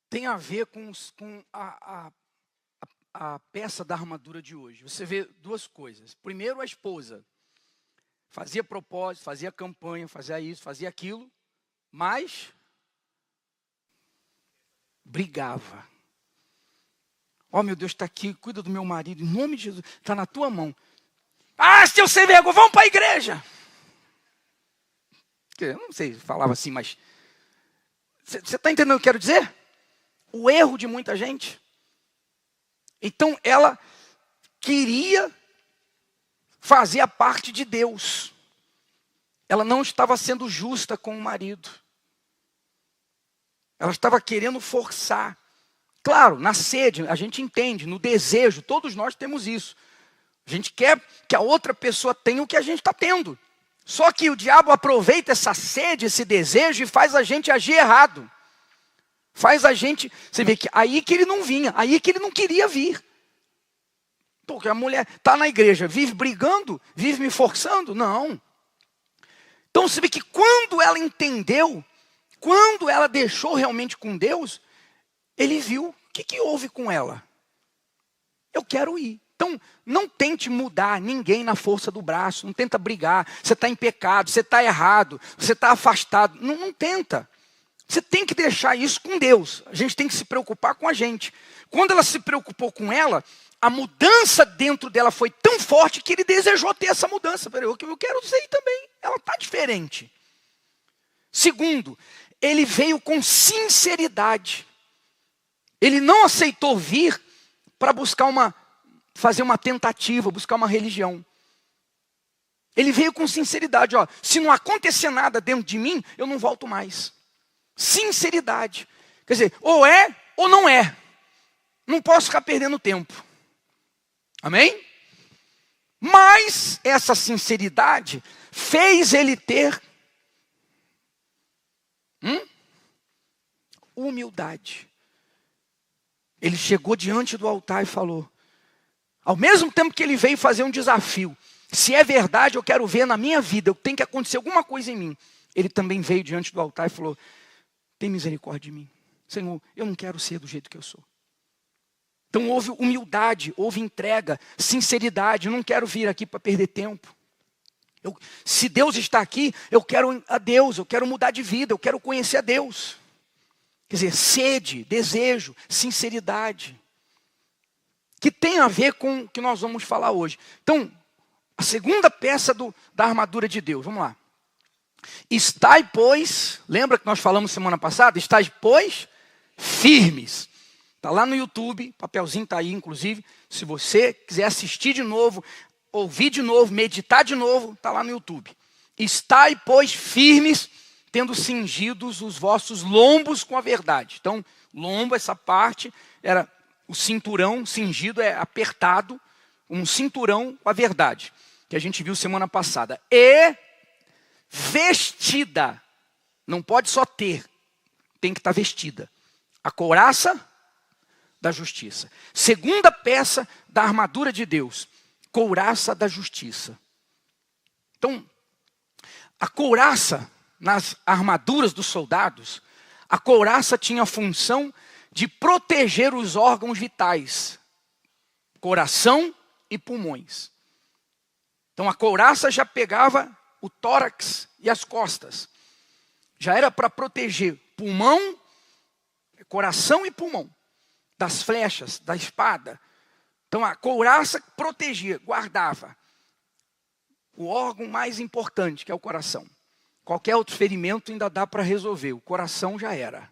tem a ver com a peça da armadura de hoje. Você vê duas coisas. Primeiro, a esposa fazia propósito, fazia campanha, fazia isso, fazia aquilo, mas brigava. Ó, meu Deus, está aqui, cuida do meu marido, em nome de Jesus, está na tua mão. Ah, seu sem vergonha, vamos para a igreja. Eu não sei, falava assim, mas você está entendendo o que eu quero dizer? O erro de muita gente. Então, ela queria fazer a parte de Deus. Ela não estava sendo justa com o marido. Ela estava querendo forçar. Claro, na sede, a gente entende, no desejo, todos nós temos isso. A gente quer que a outra pessoa tenha o que a gente está tendo. Só que o diabo aproveita essa sede, esse desejo e faz a gente agir errado. Faz a gente, você vê que aí que ele não vinha, aí que ele não queria vir. Porque a mulher está na igreja, vive brigando, vive me forçando? Não. Então você vê que quando ela entendeu, quando ela deixou realmente com Deus, ele viu, o que houve com ela? Eu quero ir. Então, não tente mudar ninguém na força do braço, não tenta brigar, você está em pecado, você está errado, você está afastado, não tenta. Você tem que deixar isso com Deus, a gente tem que se preocupar com a gente. Quando ela se preocupou com ela, a mudança dentro dela foi tão forte que ele desejou ter essa mudança. Eu quero isso aí também, ela está diferente. Segundo, ele veio com sinceridade. Ele não aceitou vir para fazer uma tentativa, buscar uma religião. Ele veio com sinceridade, ó, se não acontecer nada dentro de mim, eu não volto mais. Sinceridade. Quer dizer, ou é ou não é. Não posso ficar perdendo tempo. Amém? Mas essa sinceridade fez ele ter humildade. Ele chegou diante do altar e falou, ao mesmo tempo que ele veio fazer um desafio, se é verdade eu quero ver na minha vida, tem que acontecer alguma coisa em mim. Ele também veio diante do altar e falou, tem misericórdia de mim. Senhor, eu não quero ser do jeito que eu sou. Então houve humildade, houve entrega, sinceridade. Eu não quero vir aqui para perder tempo. Se Deus está aqui, eu quero a Deus, eu quero mudar de vida, eu quero conhecer a Deus. Quer dizer, sede, desejo, sinceridade. Que tem a ver com o que nós vamos falar hoje. Então, a segunda peça da armadura de Deus, vamos lá. Estai, pois, lembra que nós falamos semana passada? Estai, pois, firmes. Está lá no YouTube, papelzinho está aí, inclusive. Se você quiser assistir de novo, ouvir de novo, meditar de novo, está lá no YouTube. Estai, pois, firmes, tendo cingidos os vossos lombos com a verdade. Então, lombo, essa parte, era o cinturão, cingido é apertado, um cinturão com a verdade, que a gente viu semana passada. E vestida, não pode só ter, tem que estar vestida. A couraça da justiça. Segunda peça da armadura de Deus, couraça da justiça. Então, a couraça nas armaduras dos soldados, a couraça tinha a função de proteger os órgãos vitais, coração e pulmões. Então a couraça já pegava o tórax e as costas. Já era para proteger pulmão, coração e pulmão, das flechas, da espada. Então a couraça protegia, guardava o órgão mais importante, que é o coração. Qualquer outro ferimento ainda dá para resolver, o coração já era.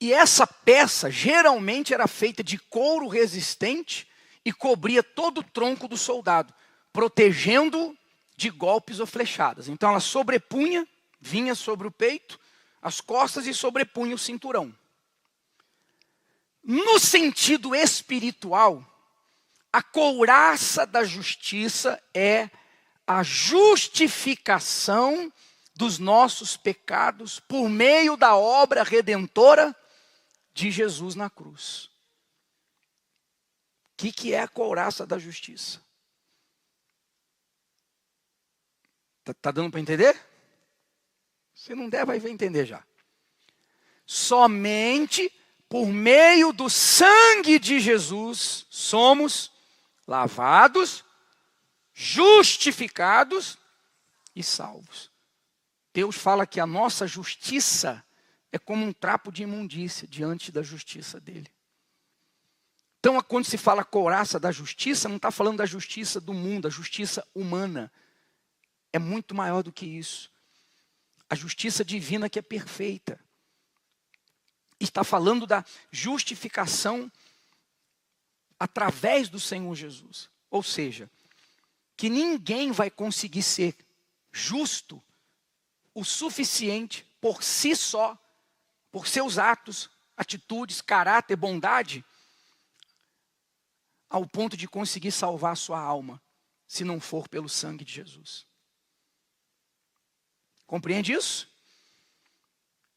E essa peça geralmente era feita de couro resistente e cobria todo o tronco do soldado, protegendo de golpes ou flechadas. Então ela sobrepunha, vinha sobre o peito, as costas e sobrepunha o cinturão. No sentido espiritual, a couraça da justiça é a justificação dos nossos pecados por meio da obra redentora de Jesus na cruz. O que é a couraça da justiça? Tá dando para entender? Se não der, vai entender já. Somente por meio do sangue de Jesus somos lavados, justificados e salvos. Deus fala que a nossa justiça é como um trapo de imundícia diante da justiça dele. Então, quando se fala couraça da justiça, não está falando da justiça do mundo, a justiça humana. É muito maior do que isso. A justiça divina que é perfeita. Está falando da justificação através do Senhor Jesus. Ou seja, que ninguém vai conseguir ser justo o suficiente por si só, por seus atos, atitudes, caráter, bondade, ao ponto de conseguir salvar a sua alma, se não for pelo sangue de Jesus. Compreende isso?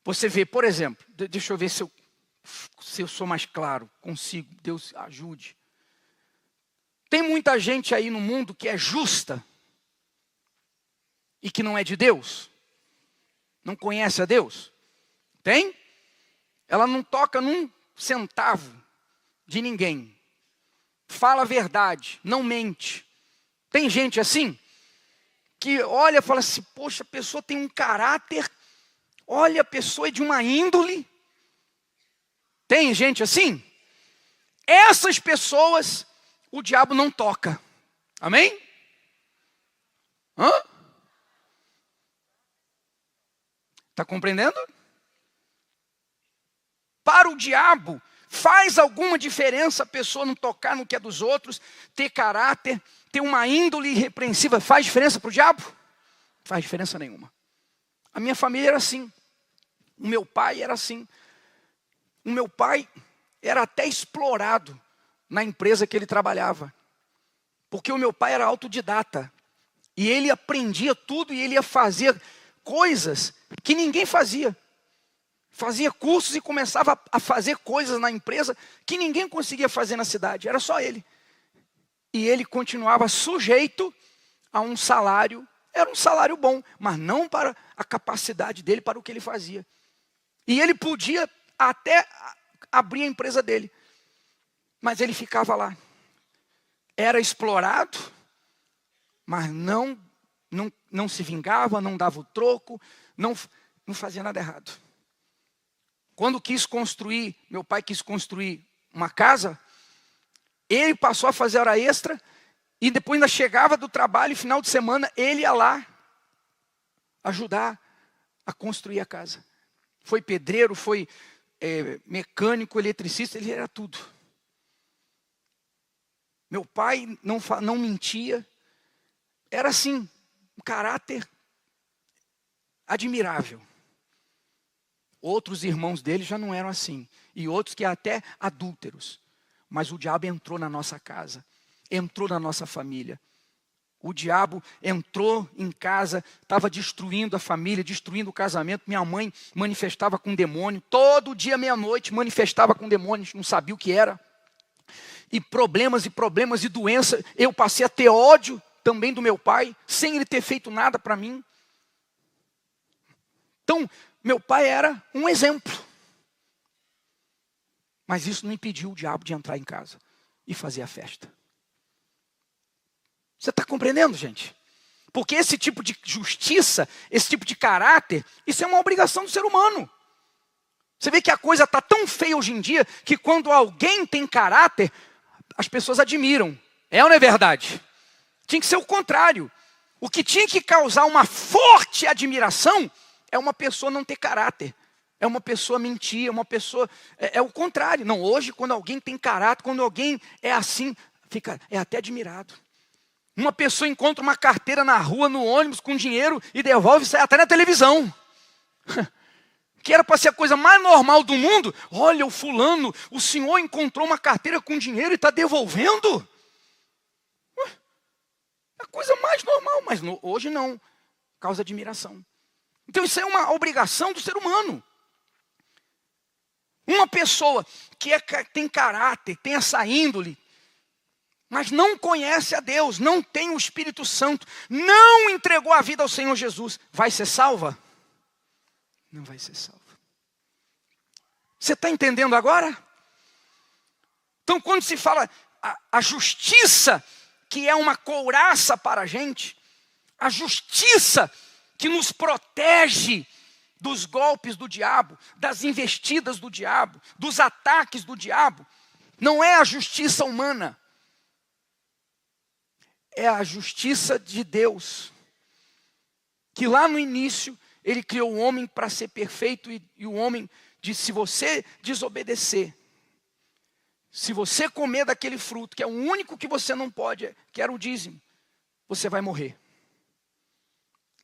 Você vê, por exemplo, deixa eu ver se eu sou mais claro, consigo, Deus ajude. Tem muita gente aí no mundo que é justa e que não é de Deus. Não conhece a Deus? Tem? Ela não toca num centavo de ninguém. Fala a verdade, não mente. Tem gente assim, que olha e fala assim, poxa, a pessoa tem um caráter, olha, a pessoa é de uma índole. Tem gente assim? Essas pessoas, o diabo não toca. Amém? Está compreendendo? Para o diabo, faz alguma diferença a pessoa não tocar no que é dos outros, ter caráter, ter uma índole irrepreensível? Faz diferença para o diabo? Não faz diferença nenhuma. A minha família era assim. O meu pai era assim. O meu pai era até explorado na empresa que ele trabalhava. Porque o meu pai era autodidata. E ele aprendia tudo e ele ia fazer coisas que ninguém fazia. Fazia cursos e começava a fazer coisas na empresa que ninguém conseguia fazer na cidade. Era só ele. E ele continuava sujeito a um salário. Era um salário bom, mas não para a capacidade dele, para o que ele fazia. E ele podia até abrir a empresa dele. Mas ele ficava lá. Era explorado, mas não se vingava, não dava o troco, não fazia nada errado. Quando meu pai quis construir uma casa, ele passou a fazer hora extra e depois ainda chegava do trabalho e final de semana ele ia lá ajudar a construir a casa. Foi pedreiro, foi mecânico, eletricista, ele era tudo. Meu pai não mentia, era assim, um caráter admirável. Outros irmãos dele já não eram assim. E outros que até adúlteros. Mas o diabo entrou na nossa casa. Entrou na nossa família. O diabo entrou em casa, estava destruindo a família, destruindo o casamento. Minha mãe manifestava com demônio. Todo dia, meia-noite, manifestava com demônios. Não sabia o que era. E problemas e doença. Eu passei a ter ódio também do meu pai, sem ele ter feito nada para mim. Então, meu pai era um exemplo. Mas isso não impediu o diabo de entrar em casa e fazer a festa. Você está compreendendo, gente? Porque esse tipo de justiça, esse tipo de caráter, isso é uma obrigação do ser humano. Você vê que a coisa está tão feia hoje em dia, que quando alguém tem caráter, as pessoas admiram. É ou não é verdade? Tinha que ser o contrário. O que tinha que causar uma forte admiração é uma pessoa não ter caráter. É uma pessoa mentir, é o contrário. Não, hoje quando alguém tem caráter, quando alguém é assim, é até admirado. Uma pessoa encontra uma carteira na rua, no ônibus, com dinheiro e devolve, sai até na televisão. Que era para ser a coisa mais normal do mundo. Olha, o fulano, o senhor encontrou uma carteira com dinheiro e está devolvendo. É a coisa mais normal, mas hoje não. Causa admiração. Então isso é uma obrigação do ser humano. Uma pessoa que tem caráter, tem essa índole, mas não conhece a Deus, não tem o Espírito Santo, não entregou a vida ao Senhor Jesus, vai ser salva? Não vai ser salva. Você está entendendo agora? Então, quando se fala a justiça, que é uma couraça para a gente, a justiça que nos protege dos golpes do diabo, das investidas do diabo, dos ataques do diabo, não é a justiça humana, é a justiça de Deus, que lá no início Ele criou o homem para ser perfeito e o homem disse: se você desobedecer, se você comer daquele fruto, que é o único que você não pode, que era o dízimo, você vai morrer.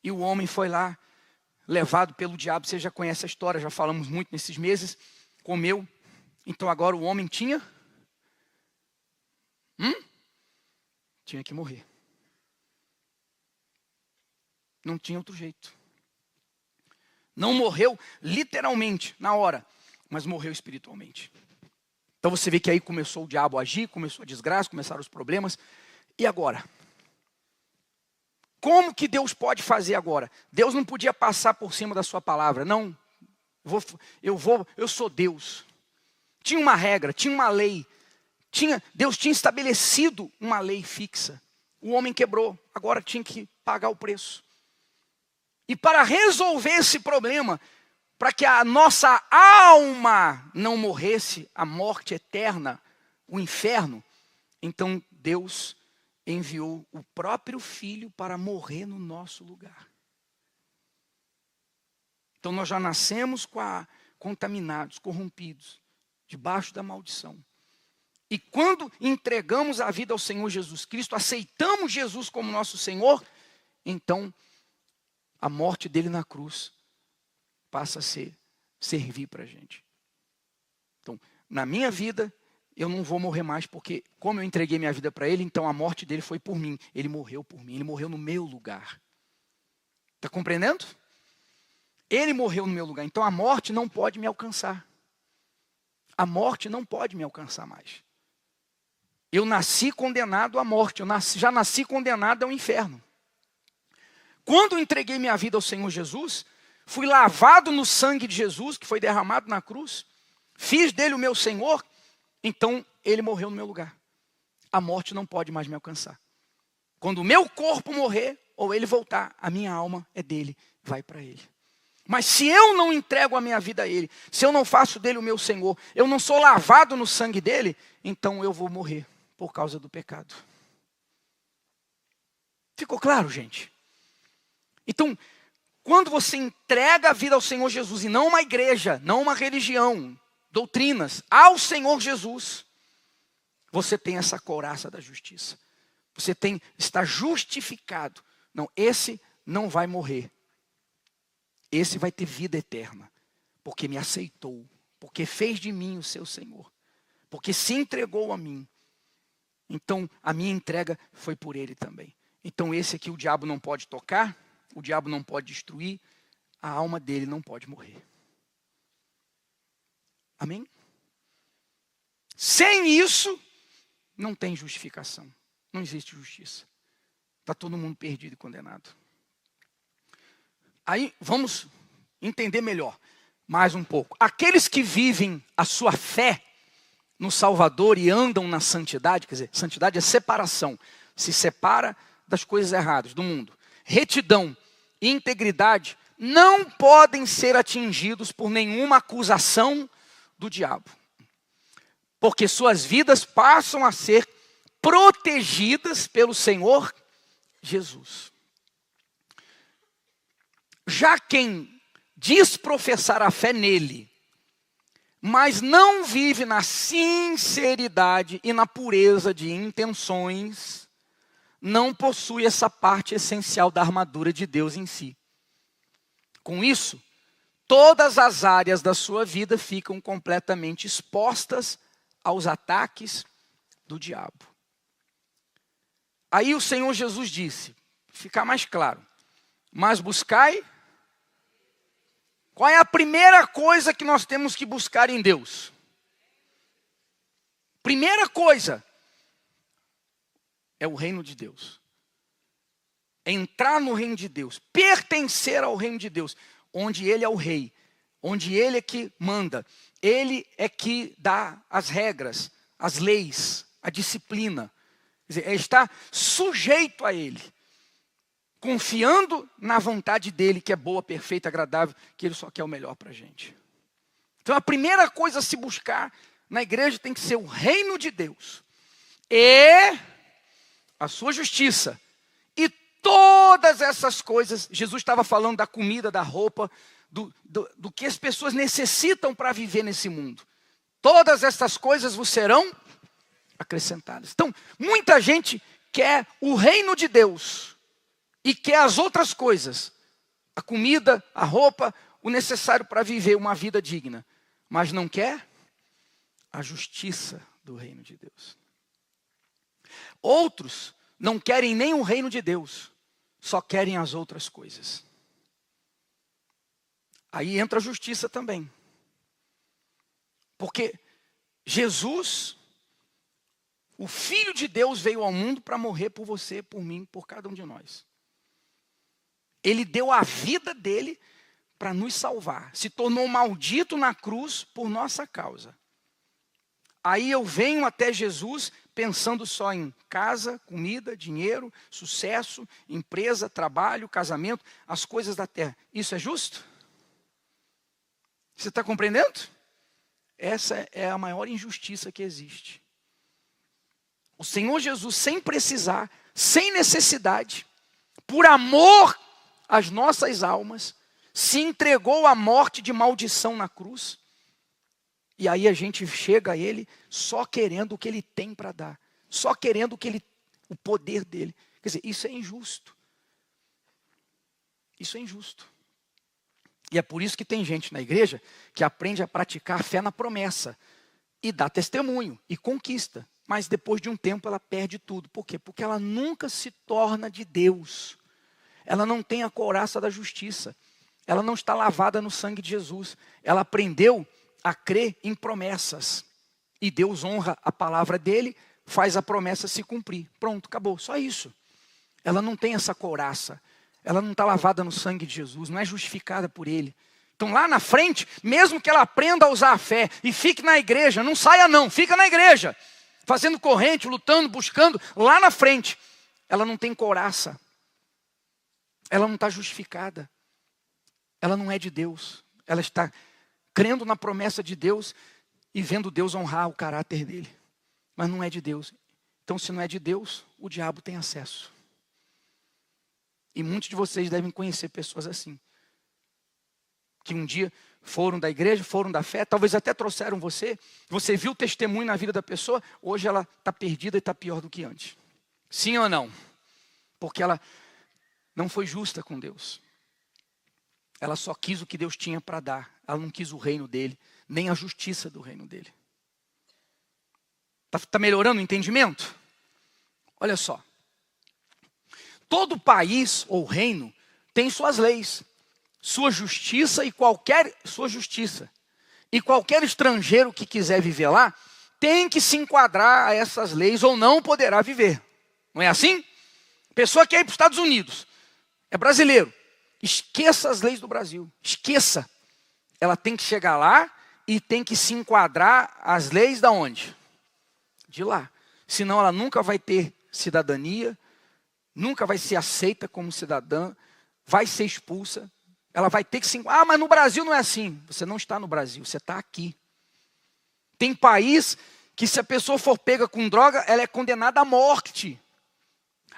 E o homem foi lá, levado pelo diabo, você já conhece a história, já falamos muito nesses meses, comeu. Então agora o homem tinha que morrer. Não tinha outro jeito. Não morreu literalmente, na hora, mas morreu espiritualmente. Então você vê que aí começou o diabo a agir, começou a desgraça, começaram os problemas. E agora? Como que Deus pode fazer agora? Deus não podia passar por cima da sua palavra. Não, eu sou Deus. Tinha uma regra, tinha uma lei. Deus tinha estabelecido uma lei fixa. O homem quebrou, agora tinha que pagar o preço. E para resolver esse problema, para que a nossa alma não morresse, a morte eterna, o inferno, então Deus enviou o próprio Filho para morrer no nosso lugar. Então nós já nascemos contaminados, corrompidos, debaixo da maldição. E quando entregamos a vida ao Senhor Jesus Cristo, aceitamos Jesus como nosso Senhor, então a morte dele na cruz passa a servir para a gente. Então, na minha vida, eu não vou morrer mais, porque como eu entreguei minha vida para ele, então a morte dele foi por mim. Ele morreu por mim, ele morreu no meu lugar. Está compreendendo? Ele morreu no meu lugar, então a morte não pode me alcançar. A morte não pode me alcançar mais. Eu nasci condenado à morte, já nasci condenado ao inferno. Quando eu entreguei minha vida ao Senhor Jesus, fui lavado no sangue de Jesus, que foi derramado na cruz, fiz dele o meu Senhor, então ele morreu no meu lugar. A morte não pode mais me alcançar. Quando o meu corpo morrer, ou ele voltar, a minha alma é dele, vai para ele. Mas se eu não entrego a minha vida a ele, se eu não faço dele o meu Senhor, eu não sou lavado no sangue dele, então eu vou morrer por causa do pecado. Ficou claro, gente? Então, quando você entrega a vida ao Senhor Jesus, e não uma igreja, não uma religião, doutrinas, ao Senhor Jesus, você tem essa couraça da justiça. Você está justificado. Não, esse não vai morrer. Esse vai ter vida eterna, porque me aceitou, porque fez de mim o seu Senhor, porque se entregou a mim. Então, a minha entrega foi por ele também. Então, esse aqui o diabo não pode tocar, o diabo não pode destruir, a alma dele não pode morrer. Amém? Sem isso, não tem justificação. Não existe justiça. Está todo mundo perdido e condenado. Aí, vamos entender melhor, mais um pouco. Aqueles que vivem a sua fé no Salvador e andam na santidade, quer dizer, santidade é separação. Se separa das coisas erradas do mundo. Retidão e integridade não podem ser atingidos por nenhuma acusação do diabo. Porque suas vidas passam a ser protegidas pelo Senhor Jesus. Já quem diz professar a fé nele, mas não vive na sinceridade e na pureza de intenções, não possui essa parte essencial da armadura de Deus em si. Com isso, todas as áreas da sua vida ficam completamente expostas aos ataques do diabo. Aí o Senhor Jesus disse, ficar mais claro, mas buscai. Qual é a primeira coisa que nós temos que buscar em Deus? Primeira coisa é o reino de Deus. Entrar no reino de Deus, pertencer ao reino de Deus, onde ele é o rei, onde Ele é que manda, Ele é que dá as regras, as leis, a disciplina. Quer dizer, é estar sujeito a Ele, confiando na vontade dEle, que é boa, perfeita, agradável, que Ele só quer o melhor para a gente. Então a primeira coisa a se buscar na igreja tem que ser o reino de Deus e a sua justiça. E todas essas coisas, Jesus estava falando da comida, da roupa, do que as pessoas necessitam para viver nesse mundo. Todas essas coisas vos serão acrescentadas. Então, muita gente quer o reino de Deus e quer as outras coisas. A comida, a roupa, o necessário para viver uma vida digna. Mas não quer a justiça do reino de Deus. Outros não querem nem o reino de Deus, só querem as outras coisas. Aí entra a justiça também. Porque Jesus, o Filho de Deus, veio ao mundo para morrer por você, por mim, por cada um de nós. Ele deu a vida dele para nos salvar. Se tornou maldito na cruz por nossa causa. Aí eu venho até Jesus pensando só em casa, comida, dinheiro, sucesso, empresa, trabalho, casamento, as coisas da terra. Isso é justo? Você está compreendendo? Essa é a maior injustiça que existe. O Senhor Jesus, sem precisar, sem necessidade, por amor às nossas almas, se entregou à morte de maldição na cruz. E aí a gente chega a Ele só querendo o que Ele tem para dar. Só querendo o poder dEle. Quer dizer, isso é injusto. Isso é injusto. E é por isso que tem gente na igreja que aprende a praticar a fé na promessa. E dá testemunho, e conquista. Mas depois de um tempo ela perde tudo. Por quê? Porque ela nunca se torna de Deus. Ela não tem a couraça da justiça. Ela não está lavada no sangue de Jesus. Ela aprendeu a crer em promessas. E Deus honra a palavra dele, faz a promessa se cumprir. Pronto, acabou, só isso. Ela não tem essa couraça. Ela não está lavada no sangue de Jesus, não é justificada por ele. Então lá na frente, mesmo que ela aprenda a usar a fé e fique na igreja, não saia não, fica na igreja. Fazendo corrente, lutando, buscando, lá na frente, ela não tem couraça. Ela não está justificada. Ela não é de Deus. Ela está crendo na promessa de Deus e vendo Deus honrar o caráter dele. Mas não é de Deus. Então, se não é de Deus, o diabo tem acesso. E muitos de vocês devem conhecer pessoas assim. Que um dia foram da igreja, foram da fé, talvez até trouxeram você. Você viu o testemunho na vida da pessoa, hoje ela está perdida e está pior do que antes. Sim ou não? Porque ela não foi justa com Deus. Ela só quis o que Deus tinha para dar. Ela não quis o reino dele, nem a justiça do reino dele. Está melhorando o entendimento? Olha só. Todo país ou reino tem suas leis, sua justiça e qualquer estrangeiro que quiser viver lá tem que se enquadrar a essas leis ou não poderá viver. Não é assim? Pessoa que quer ir para os Estados Unidos, é brasileiro. Esqueça as leis do Brasil. Esqueça. Ela tem que chegar lá e tem que se enquadrar às leis da onde? De lá. Senão ela nunca vai ter cidadania, nunca vai ser aceita como cidadã, vai ser expulsa. Ela vai ter que se enquadrar. Ah, mas no Brasil não é assim. Você não está no Brasil, você está aqui. Tem país que se a pessoa for pega com droga, ela é condenada à morte.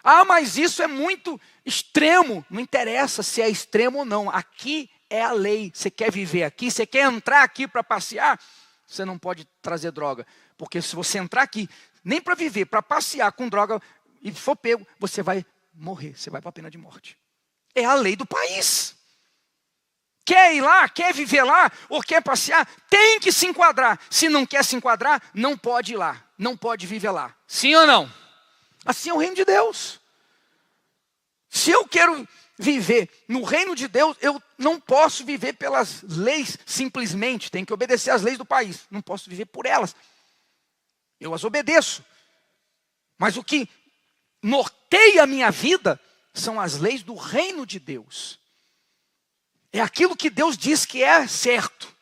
Ah, mas isso é muito extremo. Não interessa se é extremo ou não. Aqui é a lei. Você quer viver aqui, você quer entrar aqui para passear, você não pode trazer droga. Porque se você entrar aqui, nem para viver, para passear com droga e for pego, você vai morrer. Você vai para a pena de morte. É a lei do país. Quer ir lá, quer viver lá, ou quer passear, tem que se enquadrar. Se não quer se enquadrar, não pode ir lá. Não pode viver lá. Sim ou não? Assim é o reino de Deus. Se eu quero viver no reino de Deus, eu não posso viver pelas leis simplesmente. Tenho que obedecer às leis do país. Não posso viver por elas. Eu as obedeço. Mas o que norteia a minha vida são as leis do reino de Deus. É aquilo que Deus diz que é certo.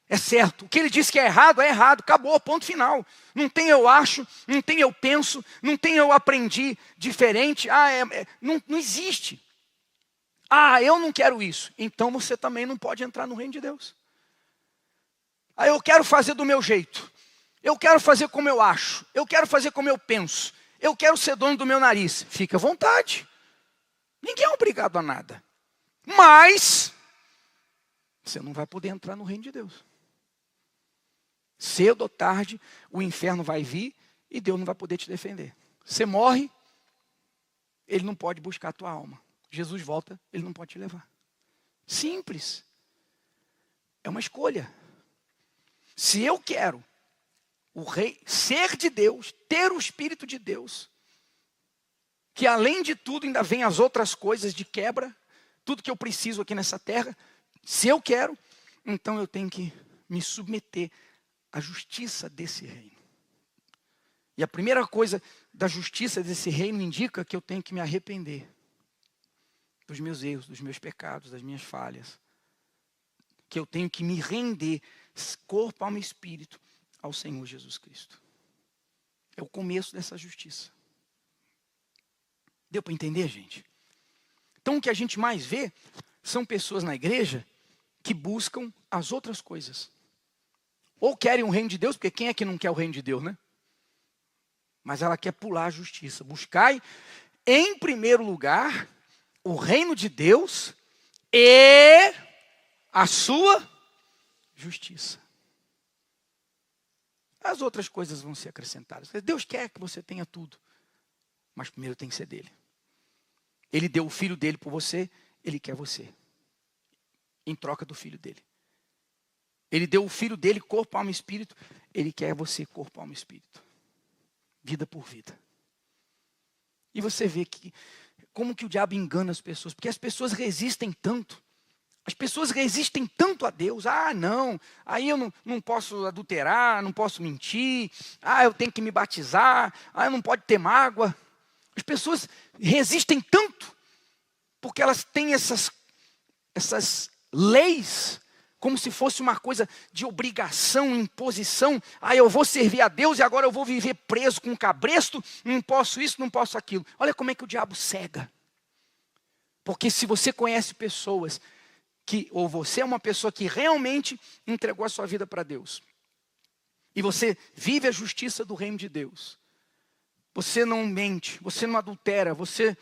É certo. O que Ele diz que é errado, acabou, ponto final. Não tem eu acho, não tem eu penso, não tem eu aprendi diferente. Não existe. Eu não quero isso. Então você também não pode entrar no reino de Deus. Eu quero fazer do meu jeito. Eu quero fazer como eu acho. Eu quero fazer como eu penso. Eu quero ser dono do meu nariz. Fique à vontade. Ninguém é obrigado a nada. Mas você não vai poder entrar no reino de Deus. Cedo ou tarde, o inferno vai vir e Deus não vai poder te defender. Você morre, Ele não pode buscar a tua alma. Jesus volta, Ele não pode te levar. Simples. É uma escolha. Se eu quero o rei ser de Deus, ter o Espírito de Deus, que além de tudo ainda vem as outras coisas de quebra, tudo que eu preciso aqui nessa terra, se eu quero, então eu tenho que me submeter à justiça desse reino. E a primeira coisa da justiça desse reino indica que eu tenho que me arrepender dos meus erros, dos meus pecados, das minhas falhas. Que eu tenho que me render, corpo, alma e espírito, ao Senhor Jesus Cristo. É o começo dessa justiça. Deu para entender, gente? Então o que a gente mais vê são pessoas na igreja que buscam as outras coisas. Ou querem o reino de Deus, porque quem é que não quer o reino de Deus, né? Mas ela quer pular a justiça. Buscai, em primeiro lugar, o reino de Deus e a sua justiça. As outras coisas vão ser acrescentadas. Deus quer que você tenha tudo, mas primeiro tem que ser dele. Ele deu o filho dele por você, ele quer você, em troca do filho dele. Ele deu o filho dele, corpo, alma e espírito, ele quer você, corpo, alma e espírito. Vida por vida. E você vê que como que o diabo engana as pessoas, porque as pessoas resistem tanto. As pessoas resistem tanto a Deus. Não, aí eu não posso adulterar, não posso mentir. Eu tenho que me batizar. Eu não pode ter mágoa. As pessoas resistem tanto, porque elas têm essas leis, como se fosse uma coisa de obrigação, imposição. Eu vou servir a Deus e agora eu vou viver preso com um cabresto. Não posso isso, não posso aquilo. Olha como é que o diabo cega. Porque se você conhece pessoas ou você é uma pessoa que realmente entregou a sua vida para Deus, e você vive a justiça do reino de Deus, você não mente, você não adultera, você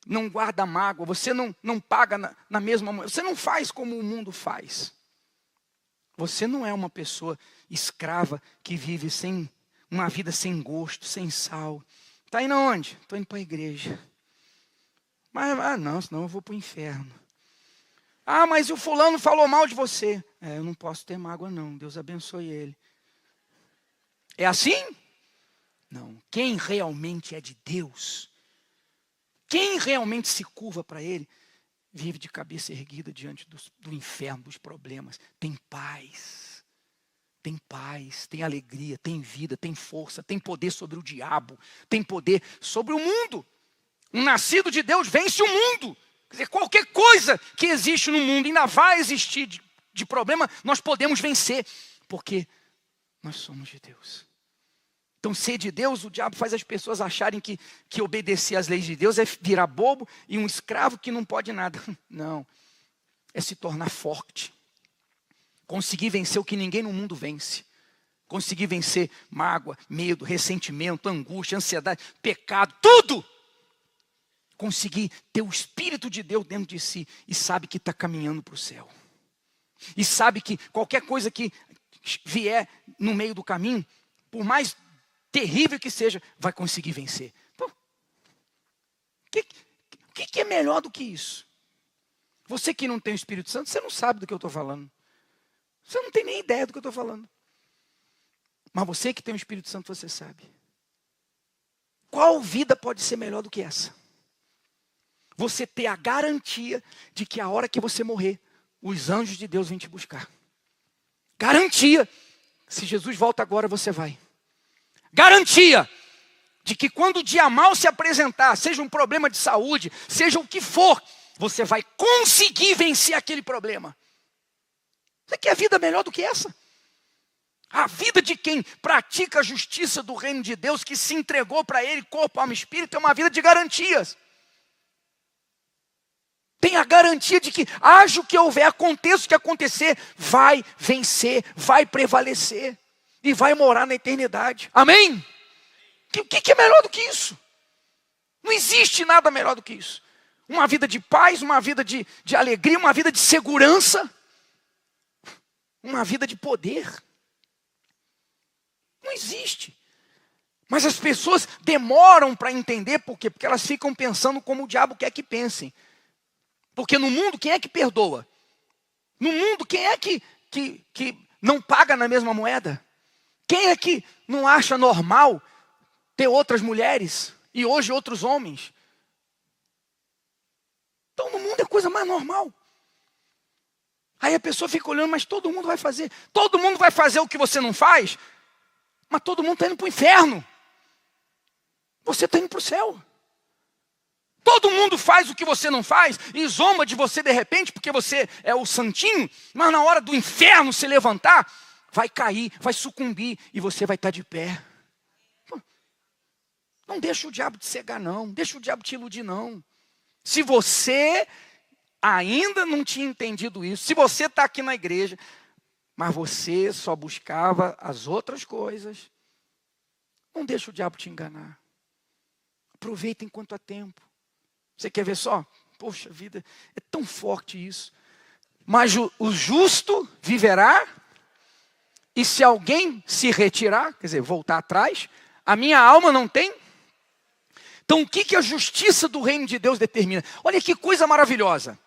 não guarda mágoa, você não paga na mesma moeda, você não faz como o mundo faz. Você não é uma pessoa escrava que vive uma vida sem gosto, sem sal. Está indo aonde? Estou indo para a igreja. Mas não, senão eu vou para o inferno. Mas o fulano falou mal de você. Eu não posso ter mágoa não, Deus abençoe ele. É assim? Não. Quem realmente é de Deus, quem realmente se curva para Ele, vive de cabeça erguida diante do inferno, dos problemas. Tem paz, tem alegria, tem vida, tem força, tem poder sobre o diabo, tem poder sobre o mundo. Um nascido de Deus vence o mundo. Quer dizer, qualquer coisa que existe no mundo ainda vai existir de problema, nós podemos vencer, porque nós somos de Deus. Então, ser de Deus, o diabo faz as pessoas acharem que obedecer às leis de Deus é virar bobo e um escravo que não pode nada. Não, é se tornar forte. Conseguir vencer o que ninguém no mundo vence. Conseguir vencer mágoa, medo, ressentimento, angústia, ansiedade, pecado, tudo. Conseguir ter o Espírito de Deus dentro de si e sabe que está caminhando para o céu. E sabe que qualquer coisa que vier no meio do caminho, por mais terrível que seja, vai conseguir vencer. Pô, o que é melhor do que isso? Você que não tem o Espírito Santo, você não sabe do que eu estou falando. Você não tem nem ideia do que eu estou falando. Mas você que tem o Espírito Santo, você sabe. Qual vida pode ser melhor do que essa? Você ter a garantia de que a hora que você morrer, os anjos de Deus vêm te buscar. Garantia. Se Jesus volta agora, você vai. Garantia de que quando o dia mal se apresentar, seja um problema de saúde, seja o que for, você vai conseguir vencer aquele problema. Você quer vida melhor do que essa? A vida de quem pratica a justiça do reino de Deus, que se entregou para Ele, corpo, alma e espírito, é uma vida de garantias. Tem a garantia de que, haja o que houver, aconteça o que acontecer, vai vencer, vai prevalecer e vai morar na eternidade. Amém? O que é melhor do que isso? Não existe nada melhor do que isso. Uma vida de paz, uma vida de alegria, uma vida de segurança, uma vida de poder. Não existe. Mas as pessoas demoram para entender, por quê? Porque elas ficam pensando como o diabo quer que pensem. Porque no mundo, quem é que perdoa? No mundo, quem é que não paga na mesma moeda? Quem é que não acha normal ter outras mulheres e hoje outros homens? Então no mundo é coisa mais normal. Aí a pessoa fica olhando, mas todo mundo vai fazer. Todo mundo vai fazer o que você não faz, mas todo mundo está indo para o inferno. Você está indo para o céu. Todo mundo faz o que você não faz e zomba de você de repente, porque você é o santinho, mas na hora do inferno se levantar, vai cair, vai sucumbir e você vai estar de pé. Não deixa o diabo te cegar, não. Deixa o diabo te iludir, não. Se você ainda não tinha entendido isso, se você está aqui na igreja, mas você só buscava as outras coisas, não deixa o diabo te enganar. Aproveita enquanto há tempo. Você quer ver só? Poxa vida, é tão forte isso. Mas o justo viverá, e se alguém se retirar, quer dizer, voltar atrás, a minha alma não tem. Então o que a justiça do reino de Deus determina? Olha que coisa maravilhosa.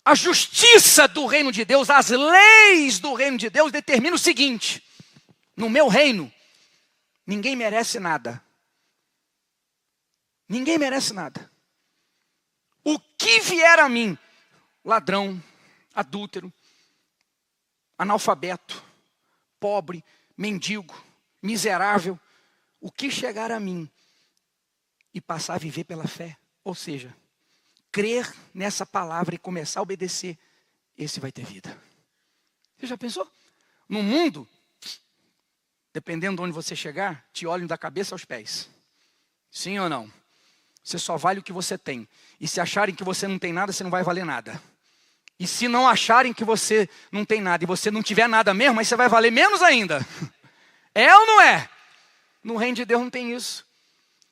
A justiça do reino de Deus, as leis do reino de Deus determinam o seguinte: no meu reino, ninguém merece nada. Ninguém merece nada. O que vier a mim, ladrão, adúltero, analfabeto, pobre, mendigo, miserável, o que chegar a mim e passar a viver pela fé, ou seja, crer nessa palavra e começar a obedecer, esse vai ter vida. Você já pensou? No mundo, dependendo de onde você chegar, te olham da cabeça aos pés. Sim ou não? Você só vale o que você tem. E se acharem que você não tem nada, você não vai valer nada. E se não acharem que você não tem nada e você não tiver nada mesmo, aí você vai valer menos ainda. É ou não é? No reino de Deus não tem isso.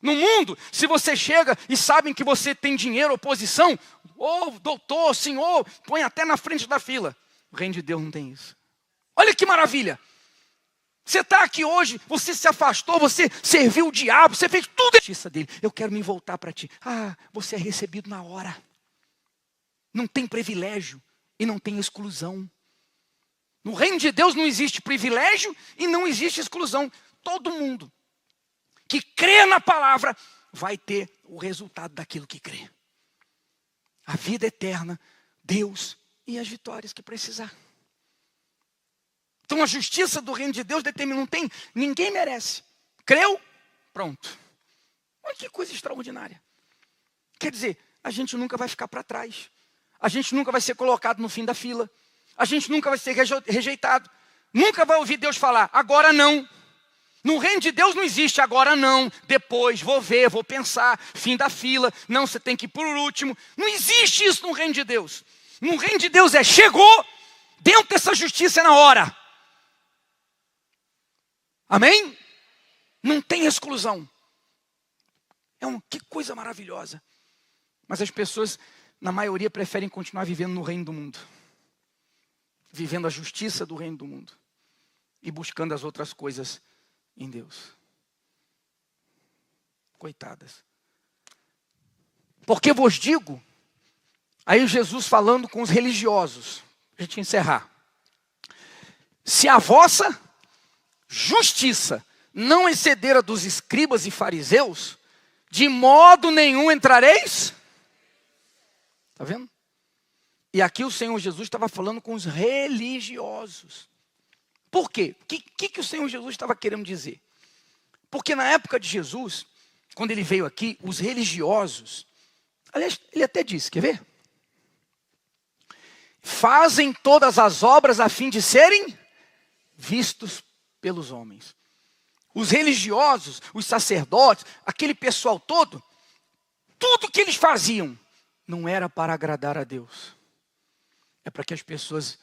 No mundo, se você chega e sabem que você tem dinheiro ou posição, ou doutor, senhor, põe até na frente da fila. O reino de Deus não tem isso. Olha que maravilha. Você está aqui hoje, você se afastou, você serviu o diabo, você fez tudo a justiça dele. Eu quero me voltar para ti. Ah, você é recebido na hora. Não tem privilégio e não tem exclusão. No reino de Deus não existe privilégio e não existe exclusão. Todo mundo que crê na palavra vai ter o resultado daquilo que crê. A vida eterna, Deus e as vitórias que precisar. Então a justiça do reino de Deus determina, não tem, ninguém merece. Creu? Pronto. Olha que coisa extraordinária. Quer dizer, a gente nunca vai ficar para trás. A gente nunca vai ser colocado no fim da fila. A gente nunca vai ser rejeitado. Nunca vai ouvir Deus falar, agora não. No reino de Deus não existe agora não, depois, vou ver, vou pensar, fim da fila, não, você tem que ir por último. Não existe isso no reino de Deus. No reino de Deus chegou, dentro dessa justiça é na hora. Amém? Não tem exclusão. Que coisa maravilhosa. Mas as pessoas, na maioria, preferem continuar vivendo no reino do mundo. Vivendo a justiça do reino do mundo. E buscando as outras coisas em Deus. Coitadas. Porque vos digo, aí Jesus falando com os religiosos, para a gente encerrar. Se a vossa justiça não exceder a dos escribas e fariseus, de modo nenhum entrareis. Está vendo? E aqui o Senhor Jesus estava falando com os religiosos. Por quê? O que o Senhor Jesus estava querendo dizer? Porque na época de Jesus, quando ele veio aqui, os religiosos, aliás, ele até disse, quer ver? fazem todas as obras a fim de serem vistos pelos homens. Os religiosos, os sacerdotes, aquele pessoal todo, tudo que eles faziam não era para agradar a Deus. É para que as pessoas,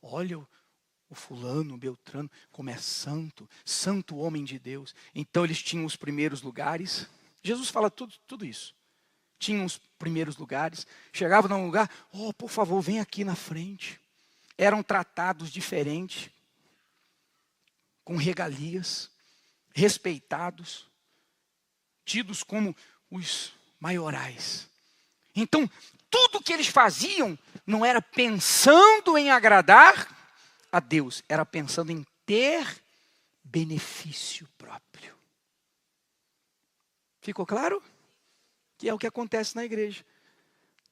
olha o fulano, o Beltrano, como é santo, santo homem de Deus. Então eles tinham os primeiros lugares. Jesus fala tudo isso. Tinham os primeiros lugares. Chegavam num lugar, por favor, vem aqui na frente. Eram tratados diferente, com regalias, respeitados, tidos como os maiorais. Então, tudo que eles faziam não era pensando em agradar a Deus, era pensando em ter benefício próprio. Ficou claro? Que é o que acontece na igreja.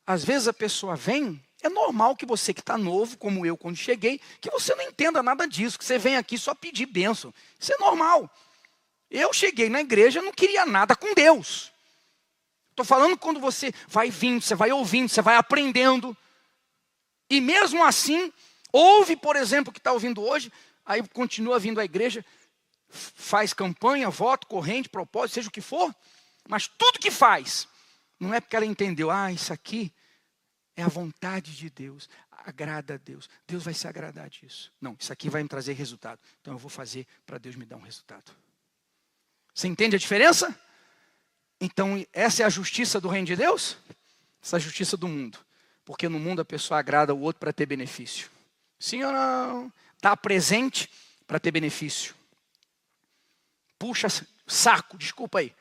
Às vezes a pessoa vem, é normal que você que está novo, como eu quando cheguei, que você não entenda nada disso, que você vem aqui só pedir bênção. Isso é normal. Eu cheguei na igreja, não queria nada com Deus. Estou falando quando você vai vindo, você vai ouvindo, você vai aprendendo. E mesmo assim, ouve, por exemplo, o que está ouvindo hoje, aí continua vindo à igreja, faz campanha, voto, corrente, propósito, seja o que for, mas tudo que faz, não é porque ela entendeu, isso aqui é a vontade de Deus, agrada a Deus, Deus vai se agradar disso. Não, isso aqui vai me trazer resultado, então eu vou fazer para Deus me dar um resultado. Você entende a diferença? Então, essa é a justiça do reino de Deus? Essa é a justiça do mundo. Porque no mundo a pessoa agrada o outro para ter benefício. Sim ou não? Está presente para ter benefício. Puxa saco, desculpa aí.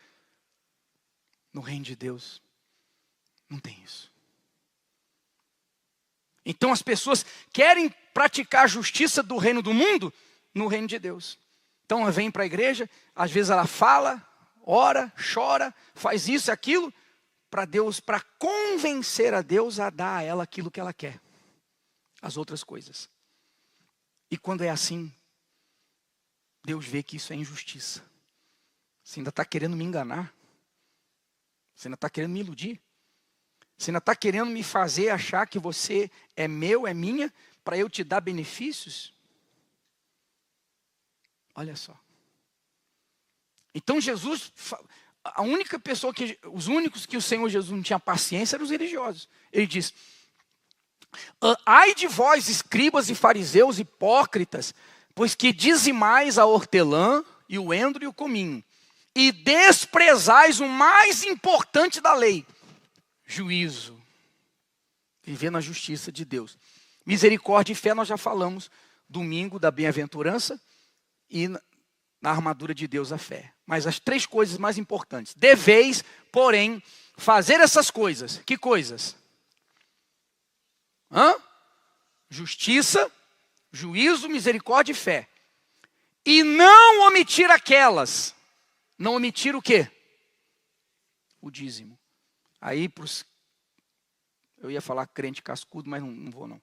No reino de Deus, não tem isso. Então as pessoas querem praticar a justiça do reino do mundo no reino de Deus. Então ela vem para a igreja, às vezes ela fala, ora, chora, faz isso e aquilo, para Deus, para convencer a Deus a dar a ela aquilo que ela quer. As outras coisas. E quando é assim, Deus vê que isso é injustiça. Você ainda está querendo me enganar? Você ainda está querendo me iludir? Você ainda está querendo me fazer achar que você é meu, é minha, para eu te dar benefícios? Olha só. Então Jesus, a única pessoa os únicos que o Senhor Jesus não tinha paciência eram os religiosos. Ele diz, ai de vós, escribas e fariseus hipócritas, pois que dizimais a hortelã e o endro e o cominho, e desprezais o mais importante da lei, juízo, viver na justiça de Deus. Misericórdia e fé nós já falamos domingo da bem-aventurança e na armadura de Deus a fé. Mas as três coisas mais importantes. Deveis, porém, fazer essas coisas. Que coisas? Justiça, juízo, misericórdia e fé. E não omitir aquelas. Não omitir o quê? O dízimo. Aí, eu ia falar crente cascudo, mas não vou não.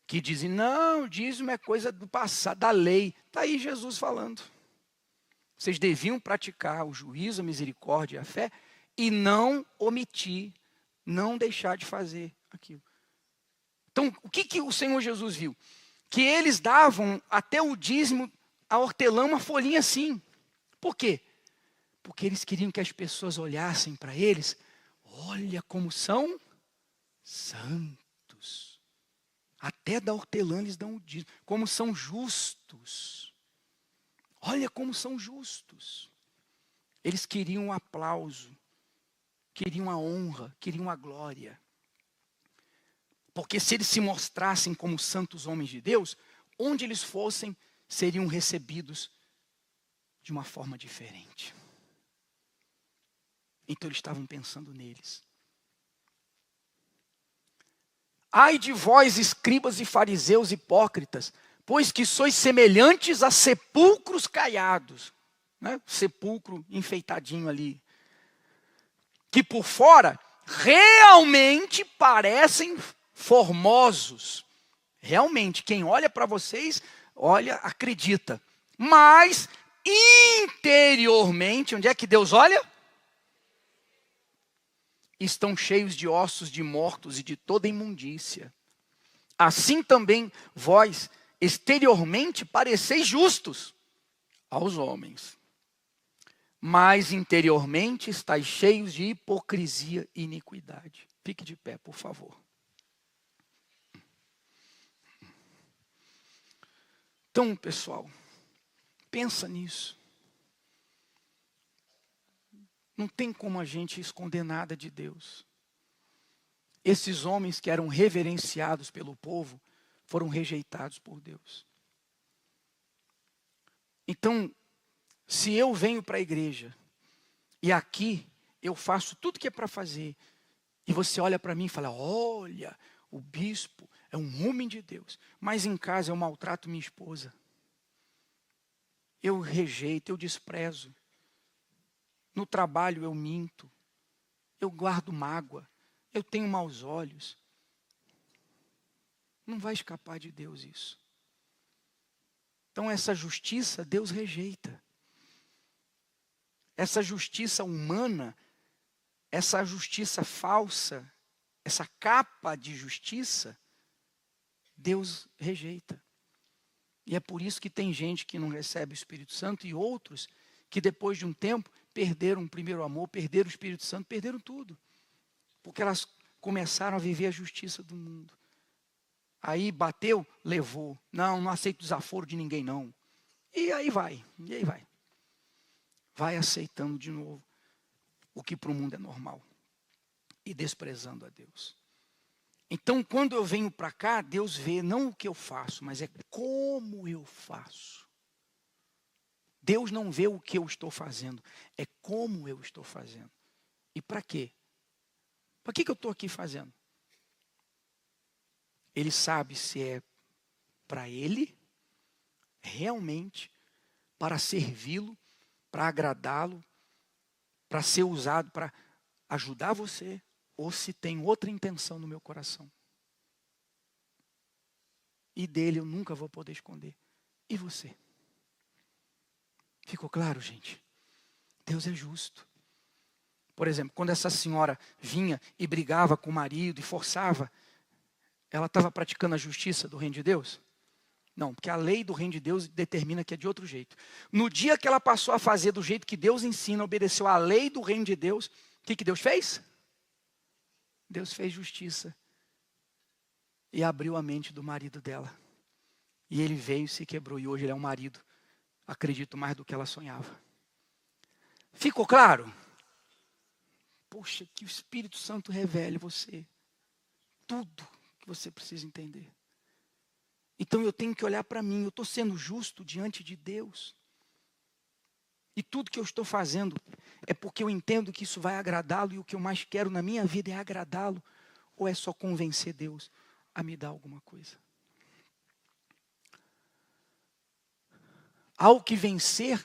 Que dizem, não, o dízimo é coisa do passado, da lei. Está aí Jesus falando. Vocês deviam praticar o juízo, a misericórdia e a fé e não omitir, não deixar de fazer aquilo. Então, o que o Senhor Jesus viu? Que eles davam até o dízimo, a hortelã, uma folhinha assim. Por quê? Porque eles queriam que as pessoas olhassem para eles, olha como são santos. Até da hortelã eles dão o dízimo. Como são justos. Olha como são justos. Eles queriam um aplauso. Queriam a honra. Queriam a glória. Porque se eles se mostrassem como santos homens de Deus, onde eles fossem, seriam recebidos de uma forma diferente. Então eles estavam pensando neles. Ai de vós, escribas e fariseus hipócritas, pois que sois semelhantes a sepulcros caiados, né? Sepulcro enfeitadinho ali, que por fora realmente parecem formosos. Realmente, quem olha para vocês, olha, acredita. Mas interiormente, onde é que Deus olha? estão cheios de ossos de mortos e de toda imundícia. Assim também vós, exteriormente, pareceis justos aos homens, mas interiormente estáis cheios de hipocrisia e iniquidade. Fique de pé, por favor. Então, pessoal, pensa nisso. Não tem como a gente esconder nada de Deus. Esses homens que eram reverenciados pelo povo foram rejeitados por Deus. Então, se eu venho para a igreja e aqui eu faço tudo que é para fazer, e você olha para mim e fala, olha, o bispo é um homem de Deus, mas em casa eu maltrato minha esposa, eu rejeito, eu desprezo, no trabalho eu minto, eu guardo mágoa, eu tenho maus olhos. Não vai escapar de Deus isso. Então essa justiça Deus rejeita. Essa justiça humana, essa justiça falsa, essa capa de justiça, Deus rejeita. E é por isso que tem gente que não recebe o Espírito Santo e outros que depois de um tempo perderam o primeiro amor, perderam o Espírito Santo, perderam tudo. Porque elas começaram a viver a justiça do mundo. Aí bateu, levou. Não aceito desaforo de ninguém não. E aí vai. Vai aceitando de novo o que para o mundo é normal. E desprezando a Deus. Então, quando eu venho para cá, Deus vê não o que eu faço, mas é como eu faço. Deus não vê o que eu estou fazendo, é como eu estou fazendo. E para quê? Para que eu estou aqui fazendo? Ele sabe se é para Ele, realmente, para servi-lo, para agradá-lo, para ser usado, para ajudar você, ou se tem outra intenção no meu coração. E dele eu nunca vou poder esconder. E você? Ficou claro, gente? Deus é justo. Por exemplo, quando essa senhora vinha e brigava com o marido e forçava, ela estava praticando a justiça do reino de Deus? Não, porque a lei do reino de Deus determina que é de outro jeito. No dia que ela passou a fazer do jeito que Deus ensina, obedeceu à lei do reino de Deus, o que Deus fez? Deus fez justiça e abriu a mente do marido dela. E ele veio e se quebrou, e hoje ele é um marido, acredito, mais do que ela sonhava. Ficou claro? Poxa, que o Espírito Santo revele você tudo que você precisa entender. Então eu tenho que olhar para mim, eu estou sendo justo diante de Deus. E tudo que eu estou fazendo é porque eu entendo que isso vai agradá-lo, e o que eu mais quero na minha vida é agradá-lo, ou é só convencer Deus a me dar alguma coisa? Ao que vencer,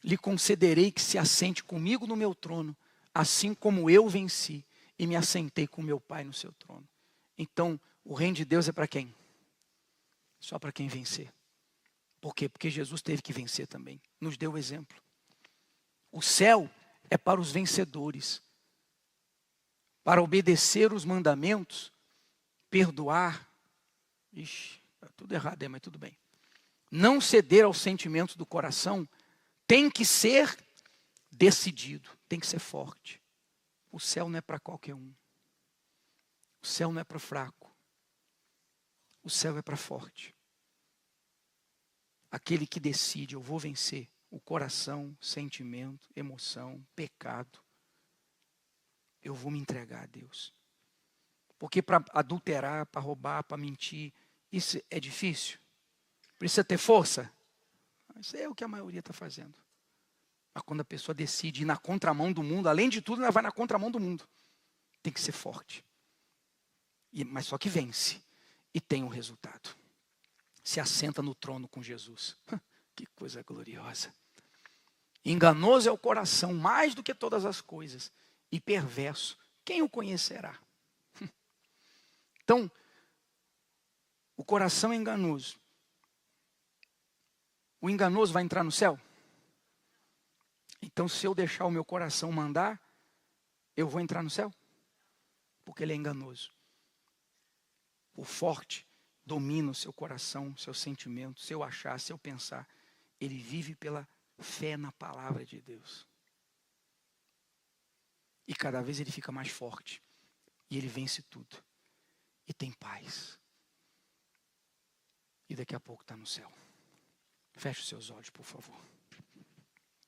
lhe concederei que se assente comigo no meu trono, assim como eu venci e me assentei com meu Pai no seu trono. Então, o reino de Deus é para quem? Só para quem vencer. Por quê? Porque Jesus teve que vencer também. Nos deu o exemplo. O céu é para os vencedores. Para obedecer os mandamentos, perdoar. Ixi, está tudo errado, mas tudo bem. Não ceder aos sentimentos do coração, tem que ser decidido, tem que ser forte. O céu não é para qualquer um. O céu não é para fraco. O céu é para forte. Aquele que decide, eu vou vencer o coração, sentimento, emoção, pecado. Eu vou me entregar a Deus. Porque para adulterar, para roubar, para mentir, isso é difícil. Precisa ter força? Isso é o que a maioria está fazendo. Mas quando a pessoa decide ir na contramão do mundo, além de tudo, ela vai na contramão do mundo. Tem que ser forte. Mas só que vence. E tem um resultado. Se assenta no trono com Jesus. Que coisa gloriosa. Enganoso é o coração mais do que todas as coisas. E perverso. Quem o conhecerá? Então, o coração é enganoso. O enganoso vai entrar no céu? Então, se eu deixar o meu coração mandar, eu vou entrar no céu? porque ele é enganoso. O forte domina o seu coração, seu sentimento, seu achar, seu pensar. Ele vive pela fé na palavra de Deus. E cada vez ele fica mais forte. E ele vence tudo. E tem paz. E daqui a pouco está no céu. Feche os seus olhos, por favor.